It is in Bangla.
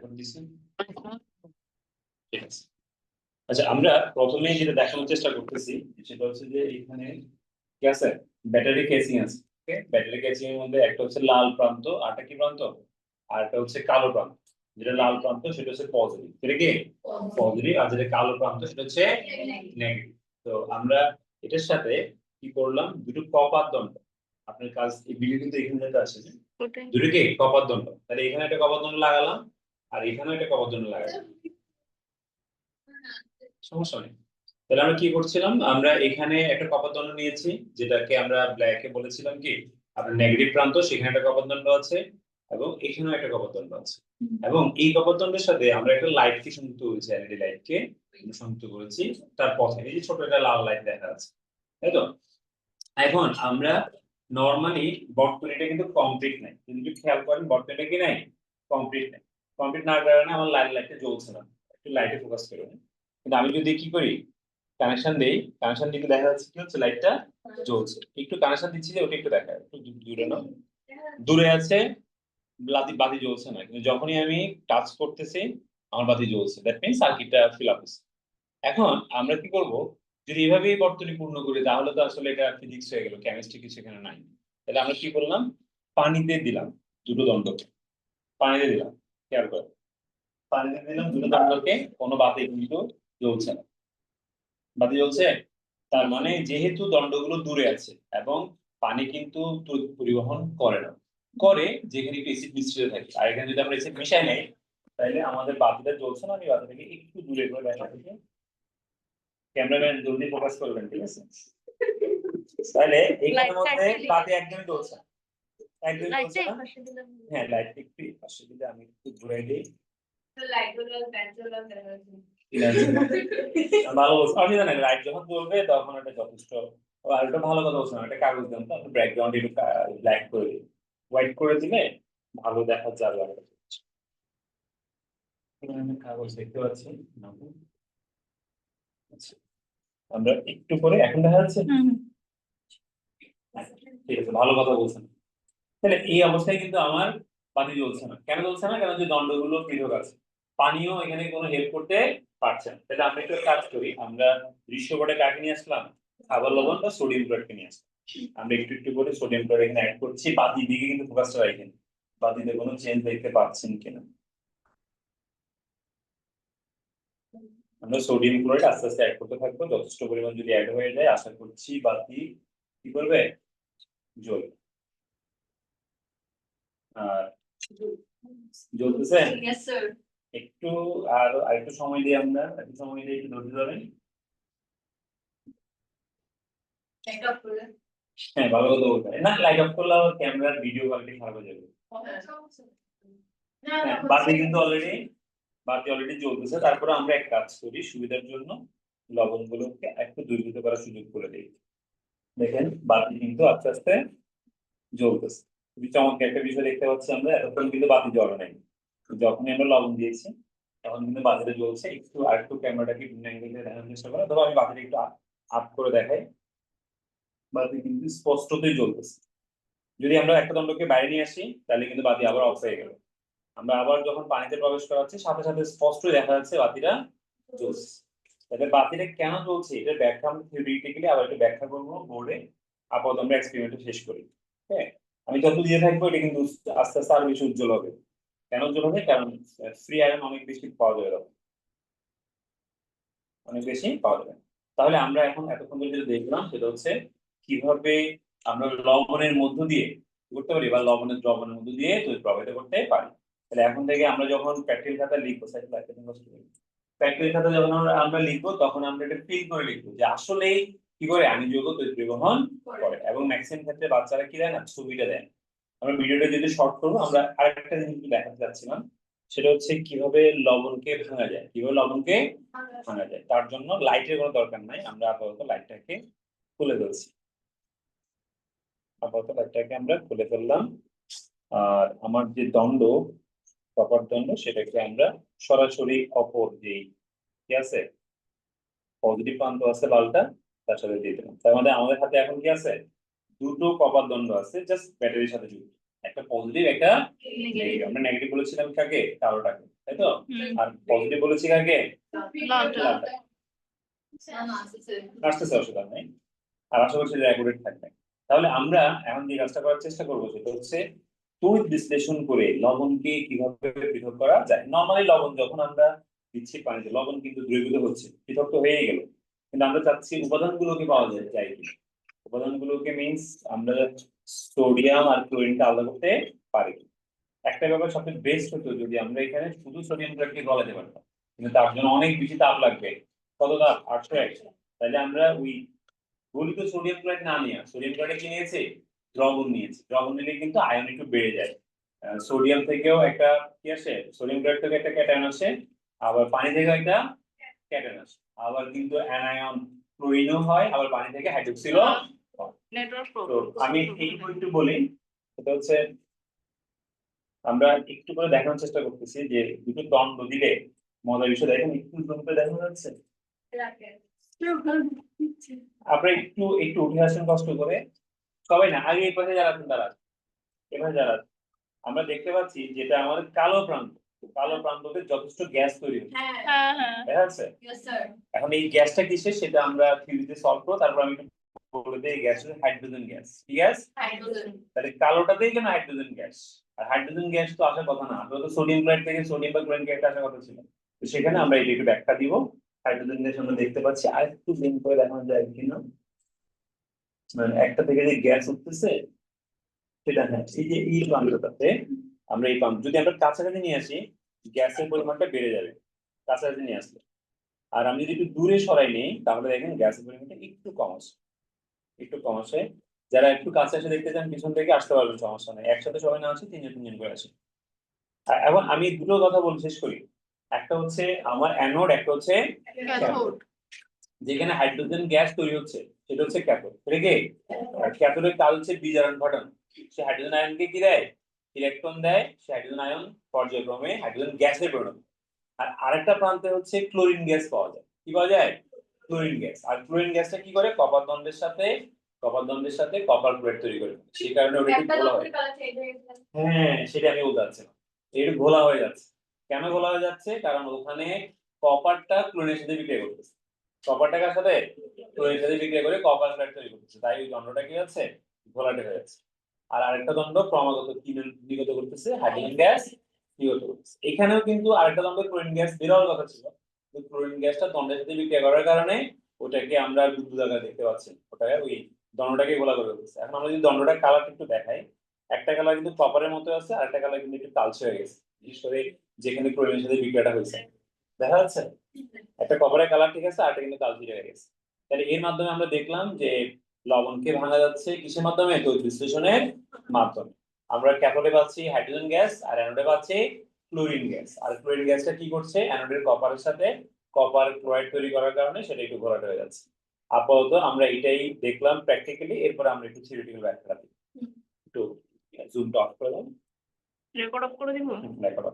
করে দিছি। ঠিক আছে। আচ্ছা, আমরা প্রথমেই যেটা দেখানোর চেষ্টা করতেছি সেটা হচ্ছে যে এখানে কি আছে, ব্যাটারি কেসিং আছে। ওকে, ব্যাটারি কেসিং এর মধ্যে একটা হচ্ছে লাল প্রান্ত, আরটা কি প্রান্ত, আর একটা হচ্ছে কালো প্রান্ত। যেটা লাল প্রান্ত সেটা হচ্ছে পজিটিভ, সেটা কি পজিটিভ, আর যেটা কালো প্রান্ত সেটা হচ্ছে নেগেটিভ। তো আমরা এটার সাথে কি করলাম, দুটো কপার দণ্ড। আপনার কাজ এই ভিডিও কিন্তু এখানে যেটা আছে দুটো কি কপার দণ্ড, তাহলে এখানে একটা কপার দণ্ড লাগালাম আর এখানে একটা কপার দণ্ড লাগালাম, সমস্যা নেই। তাহলে আমরা কি করছিলাম, আমরা এখানে একটা কপার দণ্ড নিয়েছি যেটাকে আমরা ব্ল্যাকে বলেছিলাম কি আপনার নেগেটিভ প্রান্ত, সেখানে একটা কপার দণ্ড আছে এবং এখানেও একটা কপার দণ্ড আছে। এবং এই কপার দণ্ডের সাথে আমরা একটা লাইটকে সংযুক্ত করেছি, এলইডি লাইটকে সংযুক্ত করেছি তার পথে। এই যে ছোট একটা লাল লাইট দেখা যাচ্ছে, তাই তো? এখন আমরা নরমালি বর্তনীটা কিন্তু কমপ্লিট নাই, কিন্তু খেয়াল করেন বর্তনীটা কি নাই, কমপ্লিট নাই। কমপ্লিট না কারণে আমার লাইট লাইটটা জ্বলছে না। একটু লাইটে ফোকাস করুন। কিন্তু আমি যদি কি করি, কানেকশন দেই, কানেকশন দিলে দেখা যাচ্ছে কি হচ্ছে, লাইটটা জ্বলছে। একটু কানেকশন দিচ্ছি যে ওটা একটু দেখা, একটু দূরে না, দূরে আছে, বাতি বাতি জ্বলছে না, কিন্তু যখনই আমি টাচ করতেছি আমার বাতি জ্বলছে, দ্যাট মিন্স সার্কিটটা ফিল আপ হচ্ছে। এখন আমরা কি করব, যদি এভাবেই বর্তনী পূর্ণ করি তাহলে তো আসলে এটা ফিজিক্স হয়ে গেল, কেমিস্ট্রি কিছু এখানে নাই। তাহলে আমরা কি করলাম, পানিতে দিলাম দুটো দণ্ডকে, পানিতে দিলাম, খেয়াল করে পানিতে দিলাম দুটো দণ্ডকে, কোনো বাতি কিন্তু জ্বলছে না। বাতি জ্বলছে, তার মানে যেহেতু দণ্ডগুলো দূরে আছে এবং পানি কিন্তু তড়িৎ পরিবহন করে না, করে যেখানে একটু এসিড মিশ্রিত থাকে। আর এখানে যদি আমরা এসিড মিশাই নেই তাহলে আমাদের বাতিটা জ্বলছে না। আমি বাতিটাকে একটু দূরে করে দেখা থেকে, ক্যামেরাম্যান জলদি ফোকাস করবেন, ঠিক আছে? তাহলে এখানের মধ্যে বাতি একদমই জ্বলছে না, একদমই জ্বলছে না। হ্যাঁ, লাইট একটু পাশে দিলে আমি একটু ঘুরাই দিই। ভালো বলছো, আমি জানি লাইট যখন জ্বলবে তখন এটা যথেষ্ট। আর এটা ভালো কথা বলছো, একটা কাগজ দেন তো, ব্যাকগ্রাউন্ড একটু ব্ল্যাক করে দিই, হোয়াইট করে দিলে ভালো দেখা যাবে। আমি কাগজ দেখতে পাচ্ছি না। আচ্ছা, আমরা একটু করে এখন দেখা যাচ্ছে। ঠিক আছে, ভালো কথা বলছেন। তাহলে এই অবস্থায় কিন্তু আমার বাতি জ্বলছে না। কেন জ্বলছে না? কারণ যে দণ্ডগুলো পৃথক আছে, পানিও এখানে কোনো হেল্প করতে পারছে না। তাহলে আমরা একটু কাজ করি, আমরা দৃশ্যপটে কাকে নিয়ে আসলাম, খাবার লবণ বা সোডিয়াম ক্লোরাইডকে নিয়ে আসলাম। আমরা একটু একটু করে সোডিয়াম ক্লোরাইড এখানে অ্যাড করছি। বাতির দিকে কিন্তু ফোকাসটা রাখেন, বাতিতে কোনো চেঞ্জ দেখতে পাচ্ছেন কিনা। আমরা সোডিয়াম ক্লোরাইড আস্তে আস্তে অ্যাড করতে থাকবো, যথেষ্ট পরিমাণ যদি অ্যাড হয়ে যায় আশা করছি বাতি কি করবে, জ্বলবে। আর জ্বলতেছে একটু, আর আরেকটু সময় দিই, আমরা একটু সময় দিয়ে একটু ধরতে যাবেন। হ্যাঁ, ভালো কথা বলতে না, লাইট অফ করলে আমার ক্যামেরার ভিডিও কোয়ালিটি খারাপ হয়ে যাবে। হ্যাঁ, বাতি অলরেডি জ্বলতেছে। তারপরে আমরা এক কাজ করি, সুবিধার জন্য লবণগুলোকে একটু দ্রবীভূত করার সুযোগ করে দিই। দেখেন বাতি কিন্তু আস্তে আস্তে জ্বলতেছে। খুবই চমৎকার একটা বিষয় দেখতে পাচ্ছি আমরা, এতক্ষণ কিন্তু বাতি জ্বলে নাই। যখনই আমরা লবণ দিয়েছি তখন কিন্তু বাতিটা জ্বলছে। একটু আর একটু ক্যামেরাটাকে ভিন্ন অ্যাঙ্গেলে দেখানোর চেষ্টা করো, তবে আমি বাতিটা একটু আপ করে দেখাই। বাতি কিন্তু স্পষ্টতই জ্বলতেছে। যদি আমরা একটা দণ্ডকে বাইরে নিয়ে আসি তাহলে কিন্তু বাতি আবার অফ হয়ে গেল। আমরা আবার যখন পানিতে প্রবেশ করাচ্ছি সাথে সাথে স্পষ্টই দেখা যাচ্ছে বাতিটা জ্বলছে। তাহলে বাতিটা কেন জ্বলছে এটার ব্যাখ্যা আমরা থিওরিটিক্যালি আবার একটু ব্যাখ্যা করবো বোর্ডে। আপাতত আমরা এক্সপেরিমেন্টটা শেষ করি। হ্যাঁ, আমি যত দিয়ে থাকবো এটা কিন্তু আস্তে আস্তে আরো বেশি উজ্জ্বল হবে। কেন উজ্জ্বল হবে? কারণ ফ্রি আয়রন অনেক বেশি পাওয়া যাবে, অনেক বেশি পাওয়া যাবে। তাহলে আমরা এখন এতক্ষণ ধরে যেটা দেখলাম সেটা হচ্ছে কিভাবে আমরা লবণের মধ্য দিয়ে করতে পারি, বা লবণের দ্রবণের মধ্য দিয়ে তড়িৎ প্রবাহিত করতে পারি। তাহলে এখন থেকে আমরা যখন প্র্যাকটিক্যাল খাতা লিখবো, প্র্যাকটিক্যাল খাতা যখন আমরা লিখবো তখন আমরা এটা ফিল করে লিখবো যে আসলেই কি করে আণবিক তড়িৎ পরিবহন করে। এবং ম্যাক্সিমাম ক্ষেত্রে বাচ্চারা কি দেয় না, ছবিটা দেয়। আমরা ভিডিওটা যদি শর্ট করবো, আমরা আরেকটা জিনিস দেখাতে চাচ্ছিলাম, সেটা হচ্ছে কিভাবে লবণকে ভাঙা যায়, কিভাবে লবণকে ভাঙা যায়। তার জন্য লাইটের কোনো দরকার নাই, আমরা আপাতত লাইটটাকে খুলে ফেলছি। আপাতত লাইটটাকে আমরা খুলে ফেললাম। আর আমার যে দণ্ড, কপার দণ্ড, সেটাকে আমরা সরাসরি অপর যেই কি আছে পজিটিভ প্রান্ত আছে লালটা, তার সাথে দিয়ে দিলাম। তার মানে আমাদের হাতে এখন কি আছে, দুটো কপার দণ্ড আছে, জাস্ট ব্যাটারির সাথে যুক্ত। একটা পজিটিভ, একটা নেগেটিভ। আমরা নেগেটিভ বলেছিলাম কাকে, কালোটাকে। তাই তো? আর পজিটিভ বলেছি কাকে? লালটা। আসতেছে, অসুবিধা নেই। আর আশা করছি যে অ্যাকুরেট থাকবে। তাহলে আমরা এখন যে কাজটা করার চেষ্টা করবো সেটা হচ্ছে তড়িৎ বিশ্লেষণ করে লবণকে কিভাবে পৃথক করা যায়। নর্মালি লবণ যখন আমরা দিচ্ছি পানিতে, লবণ কিন্তু দ্রবীভূত হচ্ছে, পৃথক তো হয়ে গেল, কিন্তু আমরা চাচ্ছি উপাদানগুলোকে পাওয়া যায় কি। উপাদানগুলোকে মিন্স আমরা সোডিয়াম আর ক্লোরিনকে আলাদা করতে পারি। একটা ব্যাপার সবচেয়ে বেস্ট হতো যদি আমরা এখানে শুধু সোডিয়াম ক্লোরাইডকে গলাতে পারতাম, কিন্তু তার জন্য অনেক বেশি তাপ লাগবে। কত তাপ? 801। তাহলে আমরা ওই গলিত সোডিয়াম ক্লোরাইড না নিয়ে সোডিয়াম ক্লোরাইড কি নিয়েছে? দ্রবণ নিয়েছে। দ্রবণ নিলে কিন্তু আয়ন একটু বেড়ে যায়। সোডিয়াম থেকেও একটা কি আসে, সোডিয়াম ক্লোরাইড থেকে একটা ক্যাটায়ন আসে, আবার পানি থেকেও একটা ক্যাটায়ন আসে, আবার কিন্তু অ্যানায়ন ক্লোরিনও হয়, আবার পানি থেকে হাইড্রোক্সিলও হয়। তো আমি এইটুকু একটু বলি, সেটা হচ্ছে আমরা একটু করে দেখানোর চেষ্টা করতেছি যে দুটো দ্বন্দ্ব দিলে মজার বিষয় দেখেন, একটু দ্বন্দ্ব দেখানো যাচ্ছে। আপনারা একটু একটু উঠে আসেন কষ্ট করে, সবাই না, আগে এই পাশে যারা আছেন তারা, এভাবে যারা আছেন। আমরা দেখতে পাচ্ছি যেটা আমাদের কালো প্রান্ত, কালো প্রান্ততে যথেষ্ট গ্যাস তৈরি হচ্ছে, দেখা যাচ্ছে। এখন এই গ্যাসটা কিসের সেটা আমরা থিওরিতে সলভ করব, তারপর আমি একটু বলে দিই। গ্যাস হচ্ছে হাইড্রোজেন গ্যাস। কি গ্যাস? তাহলে কালোটাতেই কেন হাইড্রোজেন গ্যাস? আর হাইড্রোজেন গ্যাস তো আসার কথা না, আসলে তো সোডিয়াম ক্লোরাইড থেকে সোডিয়াম বা ক্লোরিন গ্যাস আসার কথা ছিল। তো সেখানে আমরা এটা একটু ব্যাখ্যা দিব। হাইড্রোজেন গ্যাস আমরা দেখতে পাচ্ছি, আর একটু জুম করে দেখানো যায় কিনা। মানে একটা থেকে যে গ্যাস উঠতেছে সেটা, হ্যাঁ, এই যে এই প্রান্তটাতে আমরা এই প্রান্ত যদি আমরা কাছাকাছি নিয়ে আসি, গ্যাসের পরিমাণটা বেড়ে যাবে কাছাকাছি নিয়ে আসলে। আর আমি যদি একটু দূরে সরাই নিই তাহলে দেখেন গ্যাসের পরিমাণটা একটু কম আসে, একটু কম আসে। যারা একটু কাছে এসে দেখতে চান পিছন থেকে আসতে পারবেন, সমস্যা নেই। একসাথে সবাই না আসে, তিনজন তিনজন করে আসে। এখন আমি দুটো কথা বলে শেষ করি। একটা হচ্ছে আমার অ্যানোড, একটা হচ্ছে ক্যাথোড। যেখানে হাইড্রোজেন গ্যাস তৈরি হচ্ছে সেটা হচ্ছে ক্যাথোড। এটা কি? ক্যাথোডের কাজ হচ্ছে বিজারণ ঘটানো। সে হাইড্রোজেন আয়নকে কি দেয়? ইলেকট্রন দেয়। সে হাইড্রোজেন আয়ন পর্যায়ক্রমে হাইড্রোজেন গ্যাসে পরিণত। আর আরেকটা প্রান্তে হচ্ছে ক্লোরিন গ্যাস পাওয়া যায়। কি পাওয়া যায়? Chlorine gas. আর ক্লোরিন গ্যাসটা কি করে? কপার দ্বন্দ্বের সাথে কপার ক্লোরাইড তৈরি করে। সেই কারণে ওটা একটু ঘোলা হয়। হ্যাঁ, সেটা আমি বলতে চাচ্ছিলাম। একটু ঘোলা হয়ে যাচ্ছে। কেন ঘোলা হয়ে যাচ্ছে? কারণ ওখানে কপারটা ক্লোরিনের সাথে বিক্রিয়া করতেছে। কপারটা কার সাথে? ক্লোরিনের সাথে বিক্রিয়া করে কপার ক্লোরাইড তৈরি করতেছে। তাই ওই দ্বন্দ্বটা কি হচ্ছে? ঘোলাটে হয়ে যাচ্ছে। আর আরেকটা দ্বন্দ্ব ক্রমাগত কি নির্গত করতেছে? হাইড্রোজেন গ্যাস নির্গত করতেছে। এখানেও কিন্তু আরেকটা দ্বন্দ্ব ক্লোরিন গ্যাস বের হওয়ার কথা ছিল, কিন্তু ক্লোরিন গ্যাসটা দ্বন্দ্বের সাথে বিক্রিয়া করার কারণে ওটাকে আমরা বুদবুদ আকারে দেখতে পাচ্ছি, ওটাকে ওই দ্বন্দ্বটাকে গোলা করে ফেলতেছে। এখন আমরা যদি দ্বন্দ্বটার কালার একটু দেখাই, একটা কালার কিন্তু কপারের মতো আছে, আর একটা কালার কিন্তু একটু কালচে হয়ে গেছে, বিশেষ করে যেখানে ক্লোরিনের সাথে বিক্রিয়াটা হয়েছে, দেখা যাচ্ছে। একটা কপারের কালার ঠিক আছে, আরেকটা কিন্তু কালচে হয়ে গেছে। তাহলে এর মাধ্যমে আমরা দেখলাম যে লবণকে ভাঙা যাচ্ছে কিসের মাধ্যমে? তড়িৎ বিশ্লেষণের মাধ্যমে। আমরা ক্যাথোডে পাচ্ছি হাইড্রোজেন গ্যাস, আর অ্যানোডে পাচ্ছি ক্লোরিন গ্যাস। আর ক্লোরিন গ্যাসটা কি করছে? অ্যানোডের কপারের সাথে কপার ক্লোরাইড তৈরি করার কারণে সেটা একটু ঘোলাটে হয়ে যাচ্ছে। আপাতত আমরা এটাই দেখলাম প্র্যাকটিক্যালি, এরপর আমরা একটু থিওরিটিক্যাল ব্যাখ্যা দিই। একটু জুমটা অফ করে দাও, রেকর্ড অফ করে দিব। রেকর্ড